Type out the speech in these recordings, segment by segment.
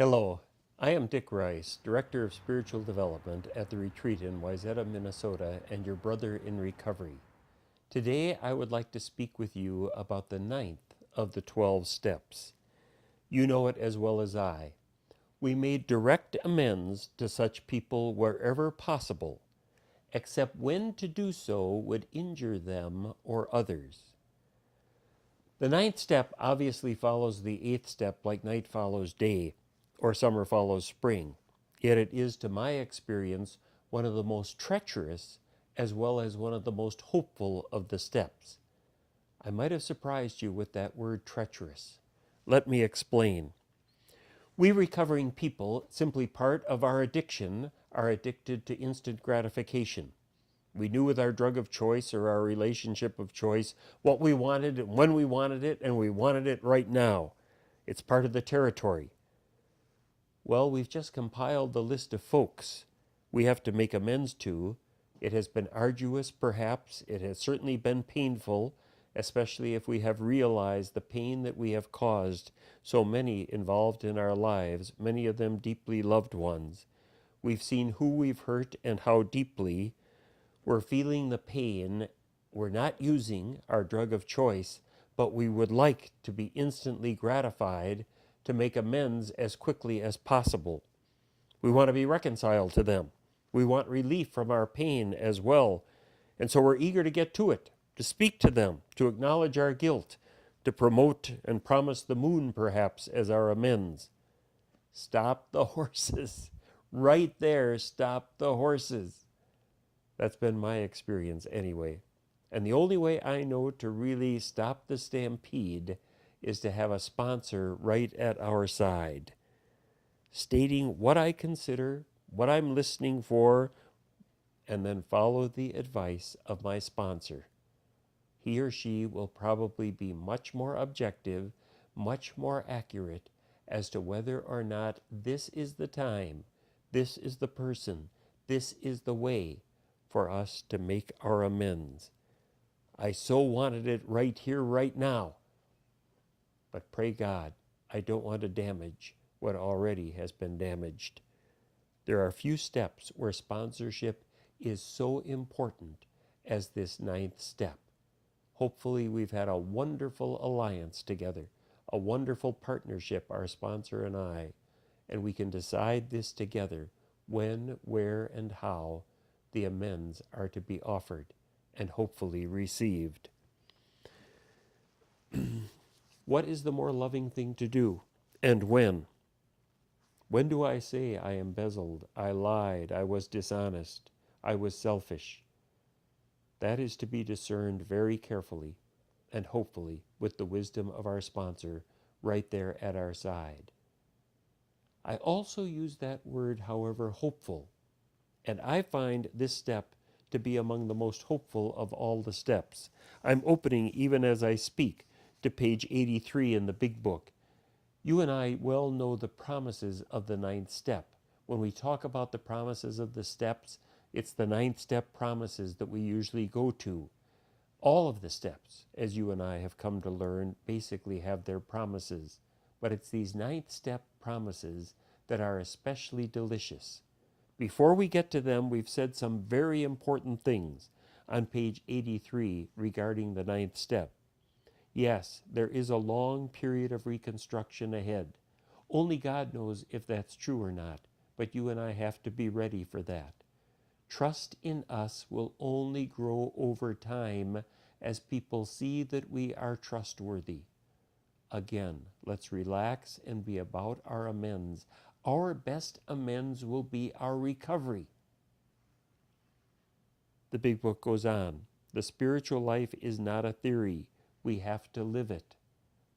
Hello, I am Dick Rice, Director of Spiritual Development at the retreat in Wayzata, Minnesota, and your brother in recovery. Today, I would like to speak with you about the ninth of the 12 steps. You know it as well as I. We made direct amends to such people wherever possible, except when to do so would injure them or others. The ninth step obviously follows the eighth step like night follows day, or summer follows spring. Yet it is, to my experience, one of the most treacherous as well as one of the most hopeful of the steps. I might have surprised you with that word treacherous. Let me explain. We recovering people, simply part of our addiction, are addicted to instant gratification. We knew with our drug of choice or our relationship of choice what we wanted and when we wanted it, and we wanted it right now. It's part of the territory. Well, we've just compiled the list of folks we have to make amends to. It has been arduous, perhaps. It has certainly been painful, especially if we have realized the pain that we have caused so many involved in our lives, many of them deeply loved ones. We've seen who we've hurt and how deeply. We're feeling the pain. We're not using our drug of choice, but we would like to be instantly gratified to make amends as quickly as possible. We want to be reconciled to them. We want relief from our pain as well. And so we're eager to get to it, to speak to them, to acknowledge our guilt, to promote and promise the moon perhaps as our amends. Stop the horses. Right there, stop the horses. That's been my experience anyway. And the only way I know to really stop the stampede is to have a sponsor right at our side, stating what I consider, what I'm listening for, and then follow the advice of my sponsor. He or she will probably be much more objective, much more accurate as to whether or not this is the time, this is the person, this is the way for us to make our amends. I so wanted it right here, right now. But pray God, I don't want to damage what already has been damaged. There are few steps where sponsorship is so important as this ninth step. Hopefully we've had a wonderful alliance together, a wonderful partnership, our sponsor and I, and we can decide this together when, where, and how the amends are to be offered and hopefully received. What is the more loving thing to do, and when? When do I say I embezzled, I lied, I was dishonest, I was selfish? That is to be discerned very carefully and hopefully with the wisdom of our sponsor right there at our side. I also use that word, however, hopeful. And I find this step to be among the most hopeful of all the steps. I'm opening, even as I speak, to page 83 in the big book. You and I well know the promises of the ninth step. When we talk about the promises of the steps, it's the ninth step promises that we usually go to. All of the steps, as you and I have come to learn, basically have their promises. But it's these ninth step promises that are especially delicious. Before we get to them, we've said some very important things on page 83 regarding the ninth step. Yes, there is a long period of reconstruction ahead. Only God knows if that's true or not, but you and I have to be ready for that. Trust in us will only grow over time as people see that we are trustworthy. Again, let's relax and be about our amends. Our best amends will be our recovery. The big book goes on. The spiritual life is not a theory. We have to live it.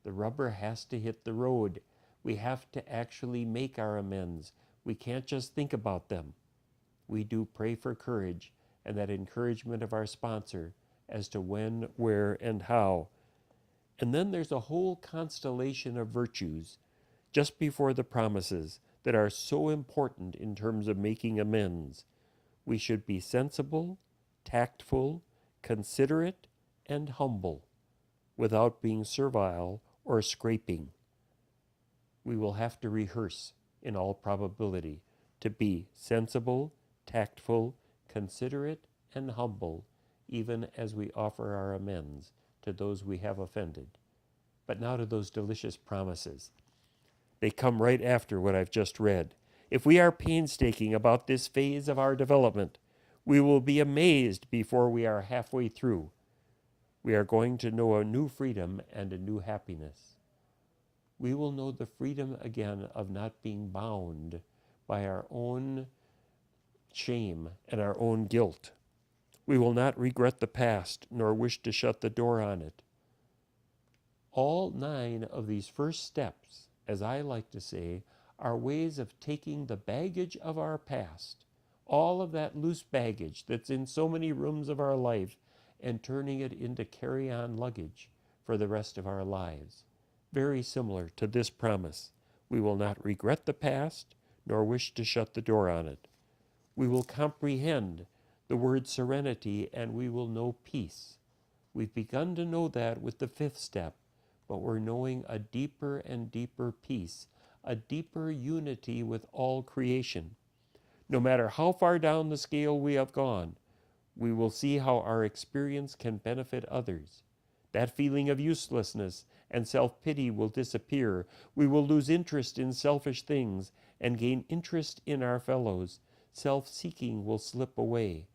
The rubber has to hit the road. We have to actually make our amends. We can't just think about them. We do pray for courage and that encouragement of our sponsor as to when, where, and how. And then there's a whole constellation of virtues just before the promises that are so important in terms of making amends. We should be sensible, tactful, considerate, and humble, without being servile or scraping. We will have to rehearse in all probability, to be sensible, tactful, considerate, and humble, even as we offer our amends to those we have offended. But now to those delicious promises. They come right after what I've just read. If we are painstaking about this phase of our development, we will be amazed before we are halfway through. We are going to know a new freedom and a new happiness. We will know the freedom again of not being bound by our own shame and our own guilt. We will not regret the past nor wish to shut the door on it. All 9 of these first steps, as I like to say, are ways of taking the baggage of our past, all of that loose baggage that's in so many rooms of our life, and turning it into carry-on luggage for the rest of our lives. Very similar to this promise. We will not regret the past, nor wish to shut the door on it. We will comprehend the word serenity, and we will know peace. We've begun to know that with the 5th step, but we're knowing a deeper and deeper peace, a deeper unity with all creation. No matter how far down the scale we have gone, we will see how our experience can benefit others. That feeling of uselessness and self-pity will disappear. We will lose interest in selfish things and gain interest in our fellows. Self-seeking will slip away.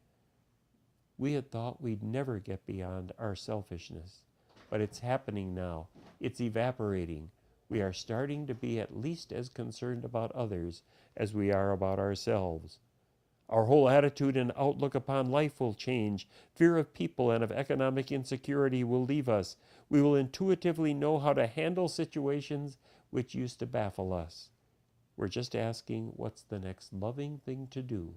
We had thought we'd never get beyond our selfishness, but it's happening now. It's evaporating. We are starting to be at least as concerned about others as we are about ourselves. Our whole attitude and outlook upon life will change. Fear of people and of economic insecurity will leave us. We will intuitively know how to handle situations which used to baffle us. We're just asking, what's the next loving thing to do?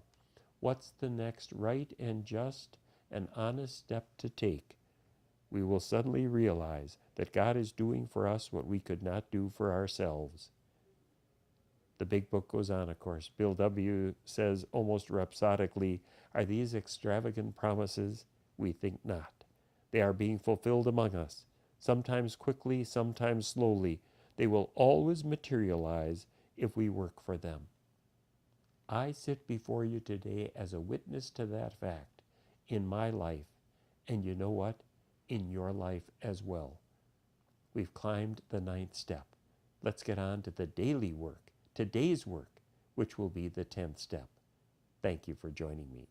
What's the next right and just and honest step to take? We will suddenly realize that God is doing for us what we could not do for ourselves. The big book goes on, of course. Bill W. says almost rhapsodically, are these extravagant promises? We think not. They are being fulfilled among us, sometimes quickly, sometimes slowly. They will always materialize if we work for them. I sit before you today as a witness to that fact in my life, and you know what? In your life as well. We've climbed the 9th step. Let's get on to the daily work, today's work, which will be the 10th step. Thank you for joining me.